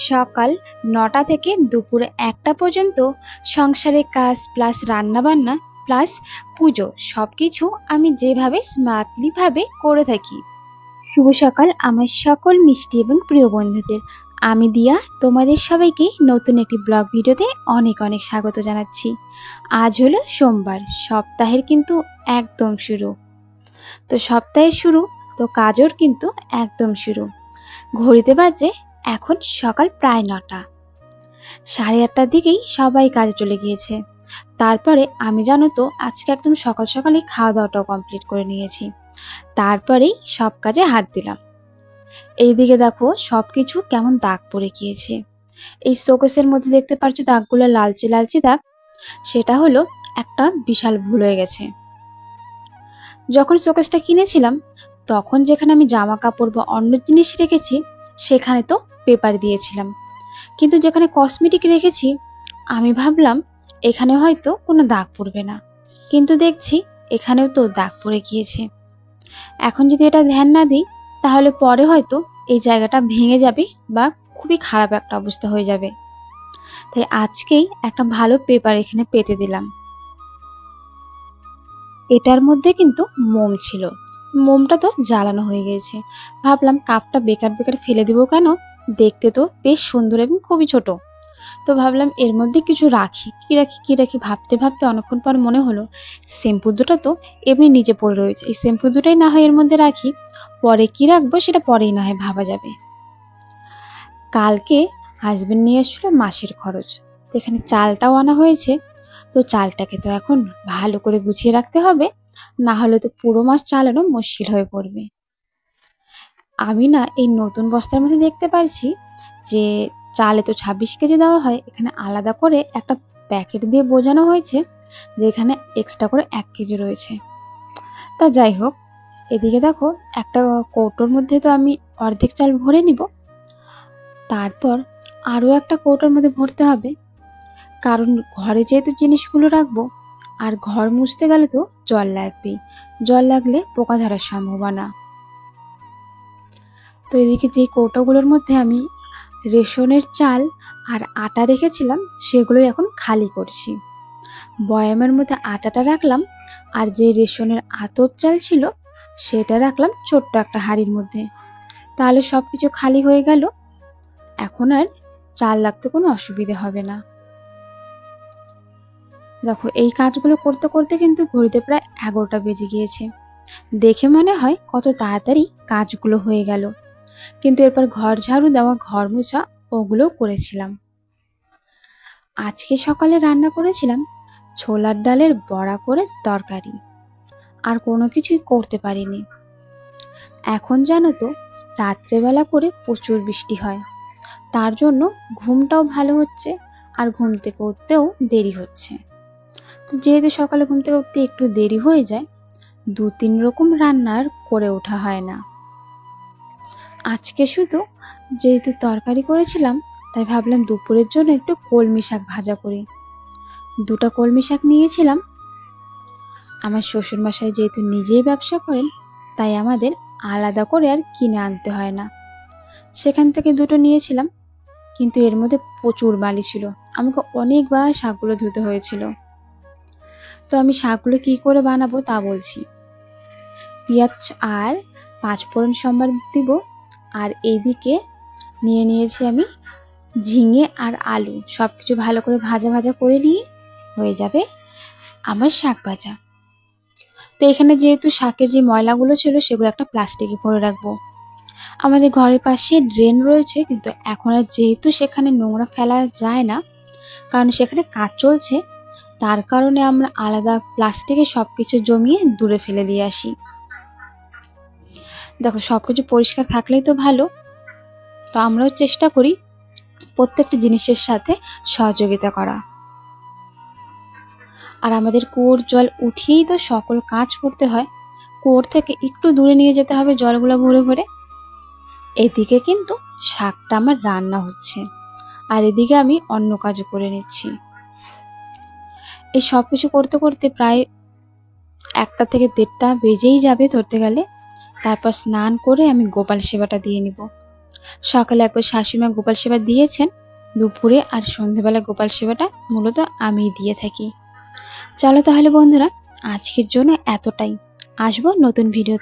সকাল ৯টা থেকে দুপুর ১টা পর্যন্ত সংসারের কাজ প্লাস রান্নাবান্না প্লাস পুজো সবকিছু আমি যেভাবে স্মার্টলিভাবে করে থাকি। শুভ সকাল আমার সকল মিষ্টি এবং প্রিয় বন্ধুদের। আমি দিয়া তোমাদের সবাইকে নতুন একটি ব্লগ ভিডিওতে অনেক অনেক স্বাগত জানাচ্ছি। আজ হলো সোমবার, সপ্তাহের কিন্তু একদম শুরু। তো সপ্তাহের শুরু তো কাজও কিন্তু একদম শুরু। ঘড়িতে বাজে এখন সকাল প্রায় ৯টা। ৮:৩০টার দিকেই সবাই কাজে চলে গিয়েছে। তারপরে আমি জানো তো আজকে একদম সকাল সকালেই খাওয়া দাওয়াটাও কমপ্লিট করে নিয়েছি। তারপরেই সব কাজে হাত দিলাম। এইদিকে দেখো সব কিছু কেমন দাগ পড়ে গিয়েছে। এই শোকেসের মধ্যে দেখতে পাচ্ছ দাগগুলো লালচে লালচে দাগ, সেটা হলো একটা বিশাল ভুল হয়ে গেছে। যখন শোকেসটা কিনেছিলাম তখন যেখানে আমি জামা কাপড় বা অন্য জিনিস রেখেছি সেখানে তো পেপার দিয়েছিলাম, কিন্তু যেখানে কসমেটিক রেখেছি আমি ভাবলাম এখানে হয়তো কোনো দাগ পড়বে না, কিন্তু দেখছি এখানেও তো দাগ পড়ে গিয়েছে। এখন যদি এটা ধ্যান না দিই তাহলে পরে হয়তো এই জায়গাটা ভেঙে যাবে বা খুবই খারাপ একটা অবস্থা হয়ে যাবে। তাই আজকেই একটা ভালো পেপার এখানে পেতে দিলাম। এটার মধ্যে কিন্তু মোম ছিল, মোমটা তো জ্বালানো হয়ে গেছে। ভাবলাম কাপটা বেকার বেকার ফেলে দিব কেন, দেখতে তো বেশ সুন্দর এবং খুবই ছোট। তো ভাবলাম এর মধ্যে কিছু রাখি, কি রাখি ভাবতে ভাবতে অনেকক্ষণ পর মনে হলো শ্যাম্পু দুটো তো এমনি নিচে পড়ে রয়েছে, এই শ্যাম্পু দুটোই না হয় এর মধ্যে রাখি, পরে কি রাখবো সেটা পরেই না হয় ভাবা যাবে। কালকে হাজবেন্ড নিয়ে এসেছিলো মাসের খরচ, তো এখানে চালটাও আনা হয়েছে। তো চালটাকে তো এখন ভালো করে গুছিয়ে রাখতে হবে, না হলে তো পুরো মাস চালানো মুশকিল হয়ে পড়বে। আমি না এই নতুন বস্তার মধ্যে দেখতে পারছি যে চালে তো ২৬ কেজি দেওয়া হয়, এখানে আলাদা করে একটা প্যাকেট দিয়ে বোঝানো হয়েছে যে এখানে এক্সট্রা করে ১ কেজি রয়েছে। তা যাই হোক, এদিকে দেখো একটা কৌটোর মধ্যে তো আমি অর্ধেক চাল ভরে নিব, তারপর আরও একটা কৌটোর মধ্যে ভরতে হবে, কারণ ঘরে যেহেতু জিনিসগুলো রাখবো আর ঘর মুছতে গেলে তো জল লাগবেই, জল লাগলে পোকা ধরার সম্ভাবনা। তো এদিকে যে কৌটোগুলোর মধ্যে আমি রেশনের চাল আর আটা রেখেছিলাম সেগুলোই এখন খালি করছি। বয়ামের মধ্যে আটাটা রাখলাম আর যে রেশনের আতপ চাল ছিল সেটা রাখলাম ছোট্ট একটা হাঁড়ির মধ্যে, তাহলে সব কিছু খালি হয়ে গেল। এখন আর চাল রাখতে কোনো অসুবিধে হবে না। দেখো এই কাজগুলো করতে করতে কিন্তু ঘড়িতে প্রায় ১১টা বেজে গিয়েছে। দেখে মনে হয় কত তাড়াতাড়ি কাজগুলো হয়ে গেল, কিন্তু এরপর ঘর ঝাড়ু দেওয়া, ঘর মোছা ওগুলোও করেছিলাম। আজকে সকালে রান্না করেছিলাম ছোলার ডালের বড়া করে তরকারি, আর কোনো কিছুই করতে পারিনি। এখন জানো তো রাত্রেবেলা করে প্রচুর বৃষ্টি হয়, তার জন্য ঘুমটাও ভালো হচ্ছে আর ঘুম থেকে উঠতেও দেরি হচ্ছে। তো যেহেতু সকালে ঘুম থেকে উঠতে একটু দেরি হয়ে যায়, ২-৩ রকম রান্নার করে ওঠা হয় না। আজকে শুধু যেহেতু তরকারি করেছিলাম তাই ভাবলাম দুপুরের জন্য একটু কলমি শাক ভাজা করি। ২টা কলমি শাক নিয়েছিলাম। আমার শ্বশুরমশাই যেহেতু নিজেই ব্যবসা করেন তাই আমাদের আলাদা করে আর কিনে আনতে হয় না, সেখান থেকে ২টো নিয়েছিলাম, কিন্তু এর মধ্যে প্রচুর বালি ছিল, আমাকে অনেকবার শাকগুলো ধুতে হয়েছিল। তো আমি শাকগুলো কী করে বানাবো তা বলছি। পেঁয়াজ আর ৫ ফোড়ন সম্বার দিব, আর এইদিকে নিয়ে নিয়েছি আমি ঝিঙে আর আলু, সব কিছু ভালো করে ভাজা ভাজা করে নিয়ে হয়ে যাবে আমার শাক ভাজা। তো এখানে যেহেতু শাকের যে ময়লাগুলো ছিল সেগুলো একটা প্লাস্টিকে ভরে রাখবো। আমাদের ঘরের পাশে ড্রেন রয়েছে, কিন্তু এখন আর যেহেতু সেখানে নোংরা ফেলা যায় না কারণ সেখানে কাজ চলছে, তার কারণে আমরা আলাদা প্লাস্টিকে সব কিছু জমিয়ে দূরে ফেলে দিয়ে আসি। দেখো সব কিছু পরিষ্কার থাকলেই তো ভালো, তো আমরাও চেষ্টা করি প্রত্যেকটা জিনিসের সাথে সহযোগিতা করা। আর আমাদের কুয়োর জল উঠিয়েই তো সকল কাজ করতে হয়, কুয়োর থেকে একটু দূরে নিয়ে যেতে হবে জলগুলো ভরে ভরে। এদিকে কিন্তু শাকটা আমার রান্না হচ্ছে আর এদিকে আমি অন্য কাজও করে নিচ্ছি। এই সব কিছু করতে করতে প্রায় ১টা থেকে ১:৩০ বেজেই যাবে ধরতে গেলে। তারপর স্নান করে আমি গোপাল সেবাটা দিয়ে নিব। সকালে একবার শাশুড়িমা গোপাল সেবা দিয়েছেন, দুপুরে আর সন্ধ্যেবেলা গোপাল সেবাটা মূলত আমিই দিয়ে থাকি। চলো তাহলে বন্ধুরা, আজকের জন্য এতটাই। আসবো নতুন ভিডিও।